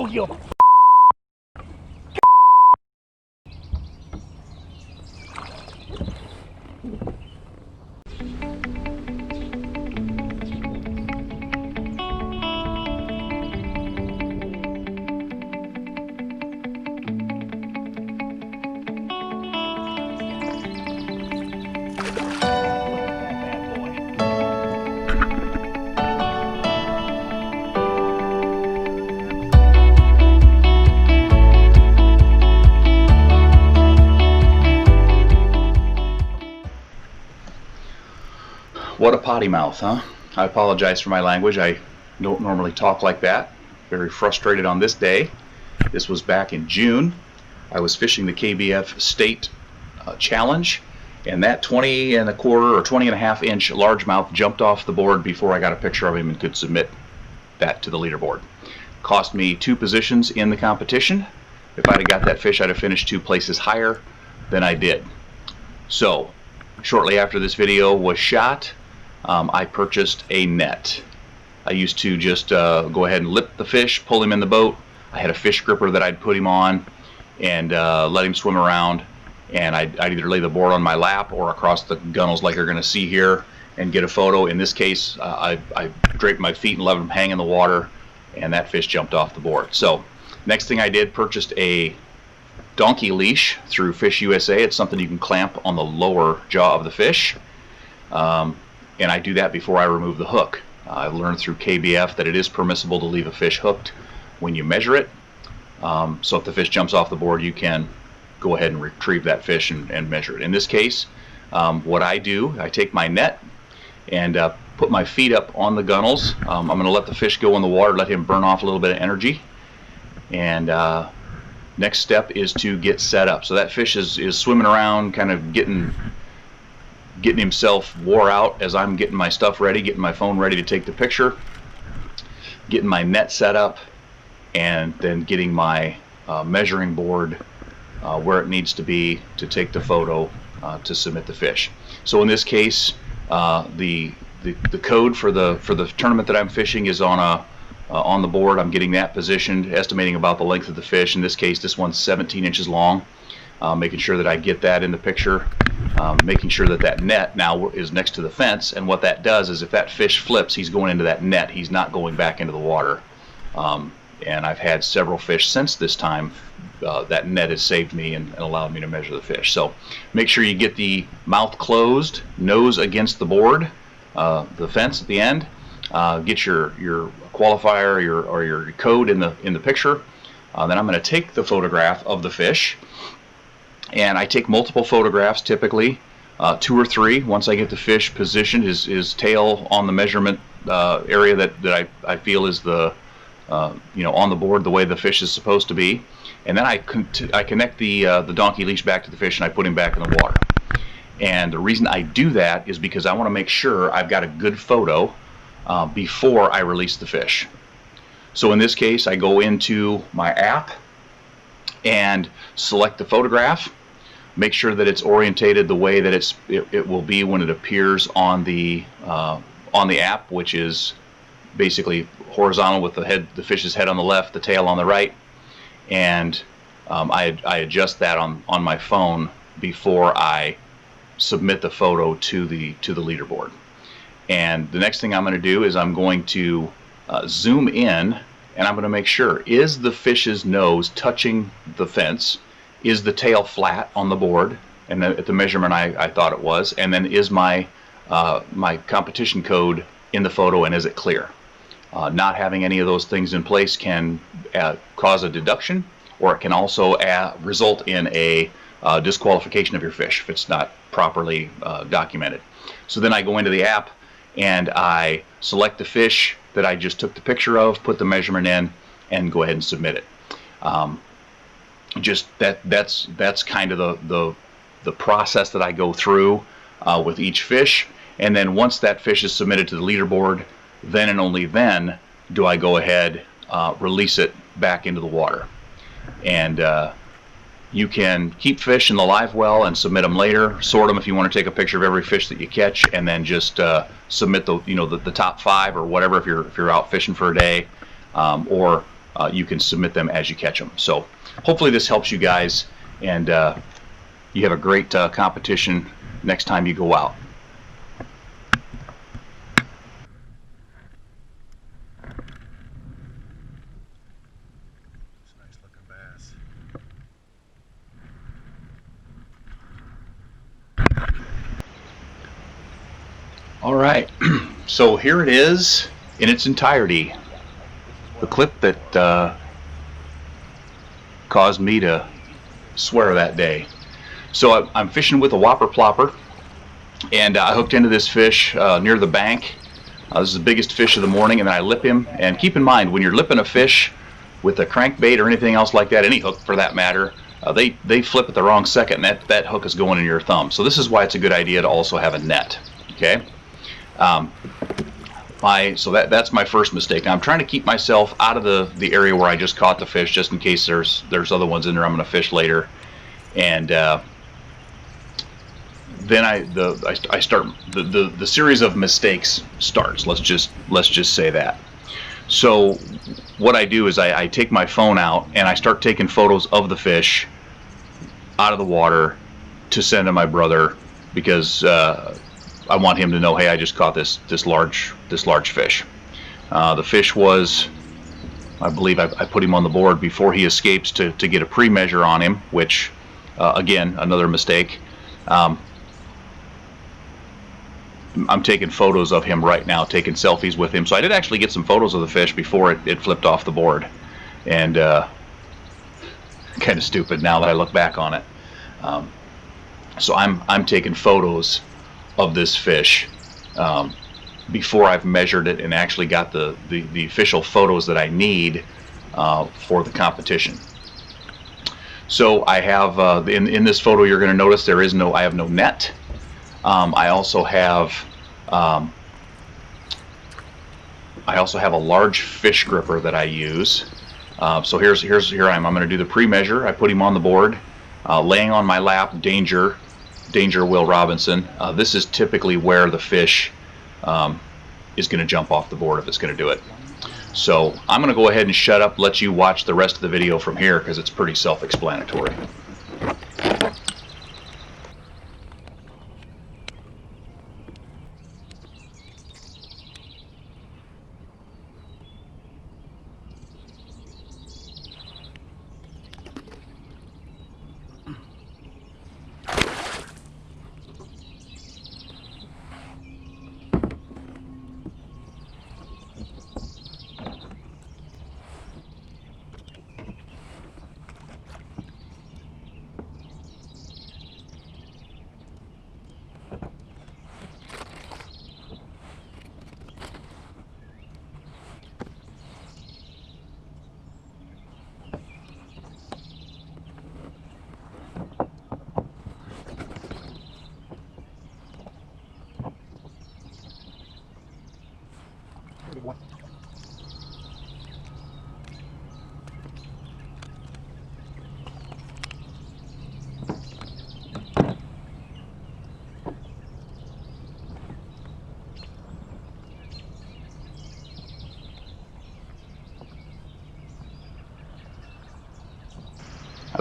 Oh, you. What a potty mouth, huh? I apologize for my language. I don't normally talk like that. Very frustrated on this day. This was back in June. I was fishing the KBF State Challenge, and that 20 and a quarter or 20 and a half inch largemouth jumped off the board before I got a picture of him and could submit that to the leaderboard. Cost me 2 positions in the competition. If I'd have got that fish, I'd have finished 2 places higher than I did. So, shortly after this video was shot, I purchased a net. I used to just go ahead and lip the fish, pull him in the boat. I had a fish gripper that I'd put him on and let him swim around, and I'd either lay the board on my lap or across the gunnels like you're going to see here and get a photo. In this case, I draped my feet and let him hang in the water, and that fish jumped off the board. So next thing I did, purchased a donkey leash through Fish USA. It's something you can clamp on the lower jaw of the fish, and I do that before I remove the hook. I've learned through KBF that it is permissible to leave a fish hooked when you measure it. So if the fish jumps off the board, you can go ahead and retrieve that fish and measure it. In this case, what I do, I take my net and put my feet up on the gunnels. I'm going to let the fish go in the water, let him burn off a little bit of energy. And next step is to get set up. So that fish is swimming around, kind of getting himself wore out as I'm getting my stuff ready, getting my phone ready to take the picture, getting my net set up, and then getting my measuring board where it needs to be to take the photo to submit the fish. So in this case, the code for the tournament that I'm fishing is on the board. I'm getting that positioned, estimating about the length of the fish. In this case, this one's 17 inches long. Making sure that I get that in the picture, making sure that that net now is next to the fence, and what that does is if that fish flips, he's going into that net, he's not going back into the water. And I've had several fish since this time. That net has saved me and allowed me to measure the fish. So make sure you get the mouth closed, nose against the board, the fence at the end. Get your qualifier or your code in the picture. Then I'm going to take the photograph of the fish, and I take multiple photographs, typically 2 or 3. Once I get the fish positioned, his tail on the measurement area that I feel is the on the board the way the fish is supposed to be, and then I connect the donkey leash back to the fish and I put him back in the water. And the reason I do that is because I want to make sure I've got a good photo before I release the fish. So in this case, I go into my app and select the photograph, make sure that it's orientated the way that it will be when it appears on the app, which is basically horizontal with the fish's head on the left, the tail on the right, and I adjust that on my phone before I submit the photo to the leaderboard. And the next thing I'm going to do is I'm going to zoom in, and I'm going to make sure, is the fish's nose touching the fence? Is the tail flat on the board? And at the measurement I thought it was. And then is my competition code in the photo, and is it clear? Not having any of those things in place can cause a deduction, or it can also result in a disqualification of your fish if it's not properly documented. So then I go into the app and I select the fish that I just took the picture of, put the measurement in, and go ahead and submit it. Just that's kind of the process that I go through with each fish. And then once that fish is submitted to the leaderboard, then and only then do I go ahead, release it back into the water. And you can keep fish in the live well and submit them later, sort them if you want to take a picture of every fish that you catch, and then just submit the top 5 or whatever if you're out fishing for a day, or you can submit them as you catch them. So hopefully this helps you guys, and you have a great competition next time you go out. It's a nice looking bass. All right, so here it is in its entirety. The clip that caused me to swear that day. So I'm fishing with a whopper plopper, and I hooked into this fish near the bank. This is the biggest fish of the morning, and then I lip him. And keep in mind, when you're lipping a fish with a crankbait or anything else like that, any hook for that matter, they flip at the wrong second, and that hook is going in your thumb. So this is why it's a good idea to also have a net. Okay. So that's my first mistake. Now I'm trying to keep myself out of the area where I just caught the fish, just in case there's other ones in there I'm going to fish later. And then I start the series of mistakes starts. Let's just say that. So what I do is I take my phone out and I start taking photos of the fish out of the water to send to my brother, because I want him to know, hey, I just caught this large fish. The fish was, I believe I put him on the board before he escapes to get a pre-measure on him, which again, another mistake. I'm taking photos of him right now, taking selfies with him. So I did actually get some photos of the fish before it flipped off the board, and kind of stupid now that I look back on it. So I'm taking photos of this fish before I've measured it and actually got the official photos that I need for the competition. So I have in this photo, you're going to notice I have no net. I also have a large fish gripper that I use. So here I am. I'm going to do the pre-measure. I put him on the board, laying on my lap. Danger Will Robinson. This is typically where the fish is going to jump off the board if it's going to do it. So I'm going to go ahead and shut up, let you watch the rest of the video from here, because it's pretty self-explanatory.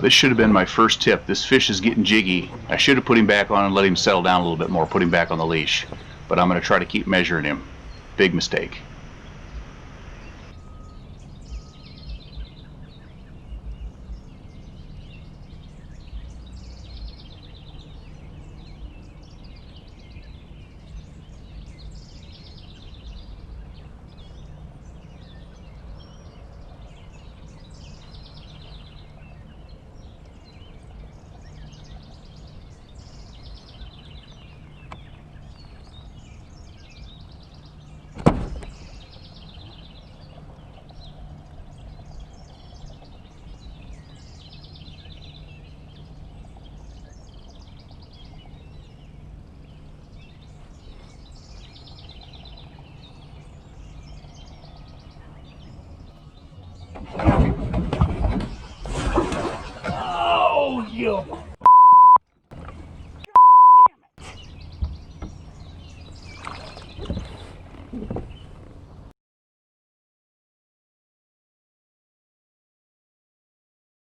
This should have been my first tip. This fish is getting jiggy. I should have put him back on and let him settle down a little bit more, put him back on the leash. But I'm going to try to keep measuring him. Big mistake.